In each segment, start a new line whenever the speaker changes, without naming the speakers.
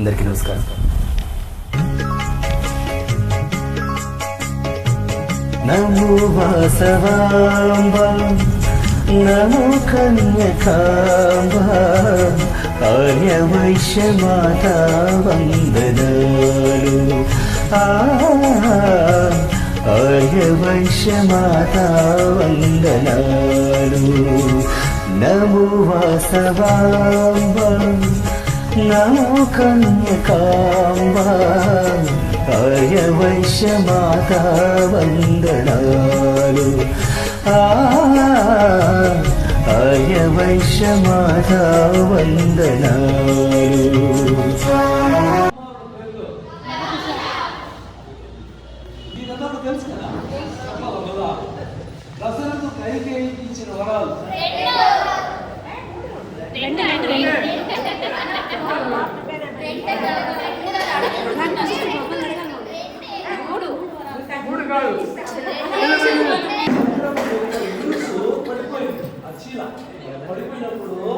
అందరికీ నమస్కారం. నమో వాసవాంబ, నమో కన్యకాంబ, ఆర్యవైశ్య మాతా వందనాలు. ఆర్యవైశ్య మాతా వందనాలు. నమో వాసవాంబ, నమో కన్యకాంబ, ఆర్యవైశ్య మాతా వందనాలు. ఆర్యవైశ్య మాతా వందనాలు.
తెలుసు కదా దశరథుడు కైకేయికి ఇచ్చిన వరాలు పడిపోయినప్పుడు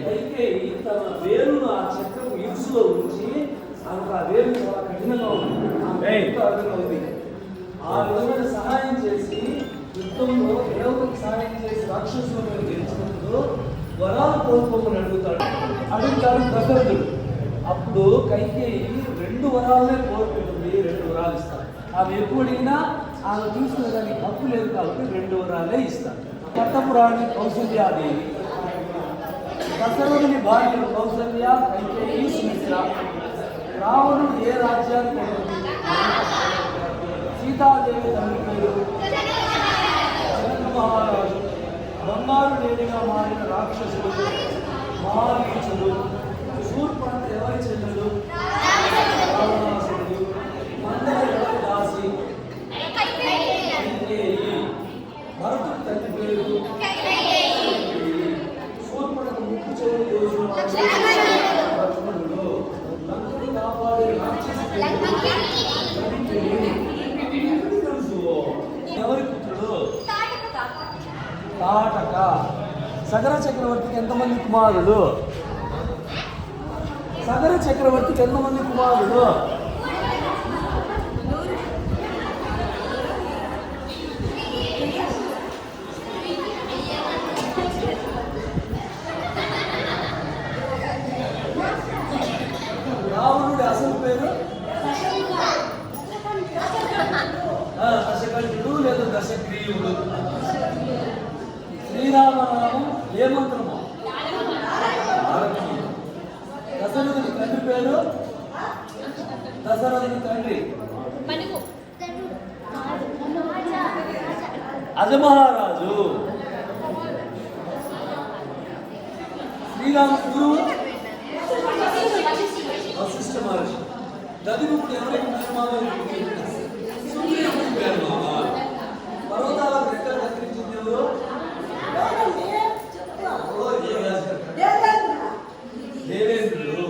కైకేయి తన వేలును ఆ చక్రపు ఇరుసులో ఉంచి ఆమెకు ఆ వేలు చాలా కఠినంగా ఉంది. ఆ విధమైన సహాయం చేసి యుద్ధంలో దేవతకు సహాయం చేసి రాక్షసులను గెలిచినప్పుడు వరాలు కోరుకోమని అడుగుతాడు దశరథుడు. అప్పుడు కైకేయి 2 వరాలనే కోరుకుంటుంది, 2 వరాలు ఇస్తాడు. ఆమె ఎప్పుడు అడిగినా ఆమె చూసిన దానికి హక్కు లేదు కాబట్టి 2 వరాలే ఇస్తాడు. పట్టపురాణి కౌసల్యాదేవి, దశరథుని భార్య కౌసల్య, కైకేయి, సుమిత్ర. రావణుడు ఏ రాజ్యానికి సీతాదేవి తండ్రి పేరు జనక మహారాజు. బంగారు లేడిగా మారిన రాక్షసుడు మహారీచుడు. శూర్పణఖ ఎవరి చెల్లెలు? రావణాసురుడు. మందర ఎవరి దాసి? కైకేయి. భరతుడి తండ్రి పేరు శూర్పణఖ ముక్కు చెవులు దోషుడు లక్ష్మణుడు. లంకని కాపాడే రాక్షసుడు ఎవరి పుత్రుడు? తాటక. సగర చక్రవర్తికి ఎంతమంది కుమారుడు? సగర చక్రవర్తికి ఎంతమంది కుమారుడు? రావణుడి అసలు పేరు దశకంఠుడు లేదా దశగ్రీవుడు. శ్రీరామనామం ఏ మంత్రము? దశరథుడి తండ్రి పేరు? దశరథుడి తండ్రి అజమహారాజు. శ్రీరామ గురువు వశిష్ఠ మహర్షి. దదిముడు ఎవరికి పర్వతాలకు రెక్కలు కత్తిరించింది ఎవరు? దేవేంద్రుడు.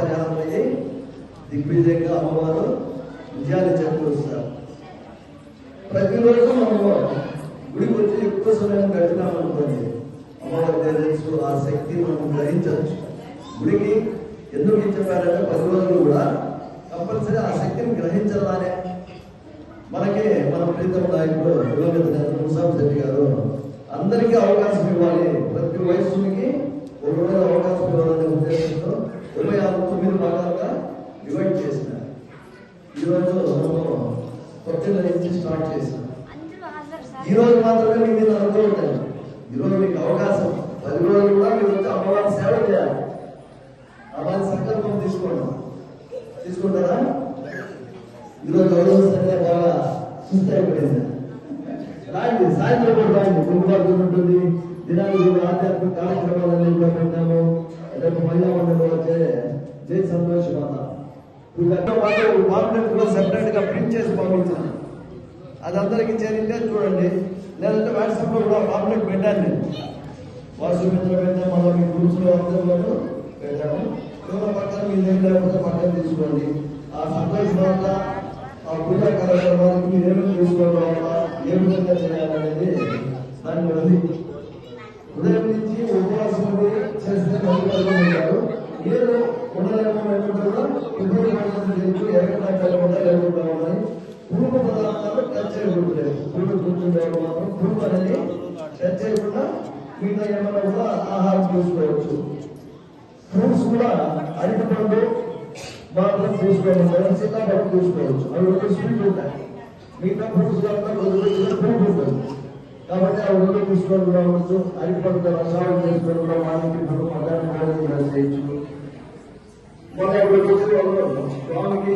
పరిహారమయ్యి దిగ్విజయంగా అమ్మవారు విజయాన్ని చేకూరుస్తారు. ప్రతిరోజు మనము గుడికి వచ్చి ఎక్కువ సమయం గడిపినామనుకోండి అమ్మవారి తెలుసు ఆ శక్తి మనం గ్రహించవచ్చు. గుడికి ఎందుకు చెప్పారంటే 10 రోజులు కూడా కంపల్సరీ ఆ శక్తిని గ్రహించాలనే మనకి మన ప్రీతం నాయకుడు ముసాం శెట్టి గారు అందరికీ అవకాశం ఇవ్వాలి, ప్రతి వయస్సుకి ఒక రోజు అవకాశం ఇవ్వాలనే ఉద్దేశంతో 29 భాగాలుగా డివైడ్ చేసినారు. ఈరోజు మనము కొత్త నుంచి స్టార్ట్ చేసినాం. ఈరోజు మాత్రమే మీ మీద అనుకోవట్లేదు. ఈరోజు మీకు అవకాశం 10 రోజులు కూడా మీరు వచ్చి అమ్మవారి సేవ చేయాలి. అమ్మవారి సంకల్పం తీసుకుంటారా? ఈరోజు ఎవరు బాగా సుస్థ అయిపోయింది. రాండి, సాయంత్రం కూడా రాండి. గురువారం ఉంటుంది, దినానికి ఆధ్యాత్మిక కార్యక్రమాలన్నీ కూడా పెట్టాము. రేపు మహిళా మండలి వచ్చే జై సంతోష్ మాత పాంప్లెట్ కూడా సెపరేట్ గా ప్రింట్ చేసి పంపించాను. అది అందరికి చేరిందే చూడండి. లేదంటే వాట్సాప్ లో కూడా పాంప్లెట్ పెట్టాను నేను. వాట్సాప్ మిత్రులు పెట్టాను, మళ్ళీ మీ గ్రూప్స్ లో అందరిలోనూ పెట్టాము. ఎవరో పక్కన మీ దగ్గర లేకపోతే పక్కన తీసుకోండి. ఆ సంతోష్ మాత ఆ పూజా కార్యక్రమానికి మీరు ఏమేమి తీసుకోవడం ఏ విధంగా చేయాలనేది దాన్ని ఉంది. ఉదయం నుంచి ఉపవాసం చేస్తే ఉంటారు. మీరు ఉండలేమో ఏమంటారు ఎక్కడ లేకుండా ఉన్నాయి. పురుగు పదార్థాలు టచ్ చేయకూడదు. పురుగు కూర్చుండేవాళ్ళు మాత్రం పురుగు అనేది టచ్ చేయకుండా మిగతా ఏమైనా కూడా ఆహారం తీసుకోవచ్చు. ఫ్రూట్స్ కూడా అరటిపండు మాత్రం తీసుకోవాలి, సీతాఫలం తీసుకోవచ్చు. అవి ఒక స్వీట్ ఉంటాయి. మిగతా ఫ్రూట్స్ ఫ్రూట్ ఉంటుంది కాబట్టి అవి రెండు తీసుకొని రావచ్చు. అరటిపండు రసాలు చేసుకొని కూడా మార్నింగ్ ఇప్పుడు మధ్యాహ్నం చేయొచ్చు. స్వామికి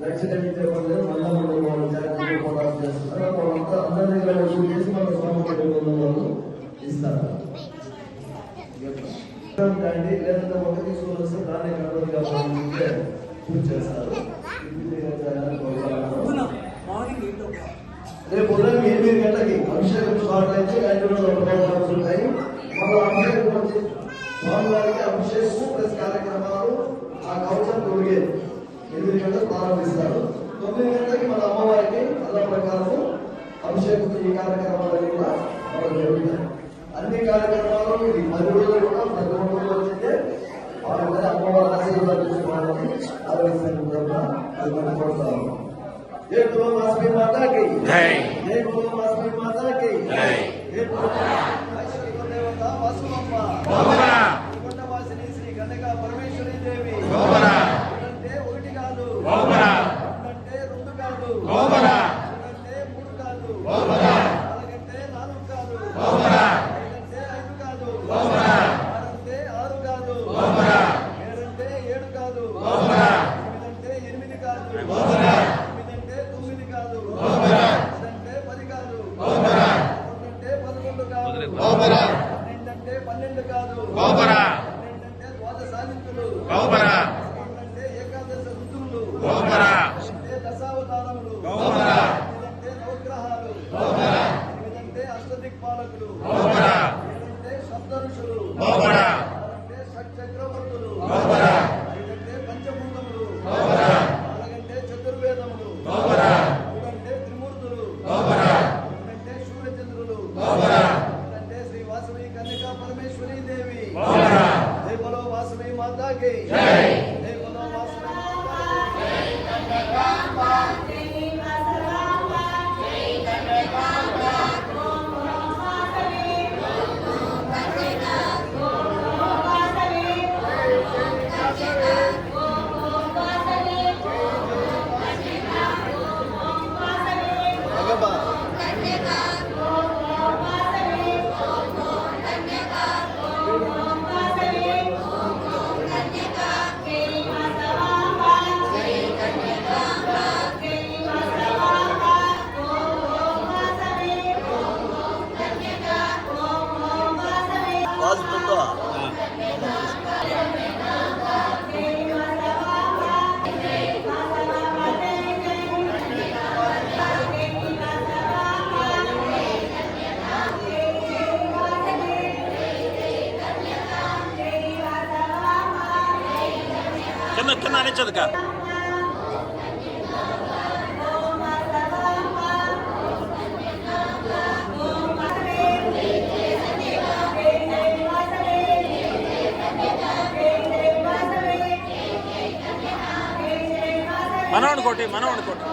దక్షిణ ఇచ్చే పనులు మళ్ళా వాళ్ళు చేస్తున్నారు. వాళ్ళంతా అందరి దగ్గర వసూలు చేసి మన స్వామికి వాళ్ళు ఇస్తారు. లేదంటే ఒక తీసుకొని వస్తే దాన్ని కనుక పూజ చేస్తారు. రేపు ఉదయం 8 గంటలకి అభిషేకం స్టార్ట్ అయితే గంటలో ఉంటాయి. మన అభిషేకం వచ్చి స్వామివారికి అభిషేకం ప్లస్ కార్యక్రమాలు ఆ కవచం తొడిగేది 8 గంటలకు ప్రారంభిస్తారు. 9 గంటలకి మన అమ్మవారికి అలా ప్రకారం అభిషేకం ఈ కార్యక్రమాలన్నీ కూడా మనకు జరుగుతాయి. అన్ని కార్యక్రమాలు ఈ 10 రోజులు కూడా ప్రతి ఒక్కరు వచ్చిందే వాళ్ళందరూ అమ్మవారి ఆశీర్వాదం తీసుకోవాలని ఆలోచించడం అది మనం కోరుతాము. జై గురు వాసవి మాతాకి జై, జై గురు వాసవి మాతాకి జై, జై దేవత వాసుమమ్మ గోవరా, కొండవాసిని శ్రీ కనక పరమేశ్వరి దేవి గోవరా. అంటే ఒకటి కాదు గోవరా, అంటే 2 కాదు గోవరా, అంటే 3 కాదు గోవరా, అలాగంటే 4 కాదు గోవరా, అంటే 5 కాదు గోవరా, అంటే 6 కాదు గోవరా, 7 కాదు గోవరా, 8 కాదు గోవరా, 9 కాదు గోవరా, 10 కాదు గోవరా, 11 కాదు గోవరా, 12 కాదు గోవరా, 12 ద్వాదశాదిత్యులు గోవరా, 12 ఏకాదశ రుద్రులు గోవరా, 12 దశావతారములు గోవరా, 12 నవగ్రహాలు గోవరా, 12 అష్టదిక్పాలకులు గోవరా, 12 సప్తఋషులు గోవరా, 12 షట్చక్రవర్తులు గోవరా, 12 పంచభూతములు గోవరా, 12 చతుర్వేదములు గోవరా, 12 త్రిమూర్తులు గోవరా, 12 సూర్యచంద్రులు గోవరా, 12 శ్రీ వాసవి కన్యకా పరమేశ్వరి దేవి గోవరా. జై బలో వాసవి మాతాకి జై, జై బలో వాసవి మాతాకి జై.
కింద అనిచ్చదుక మనోడు కొట్టి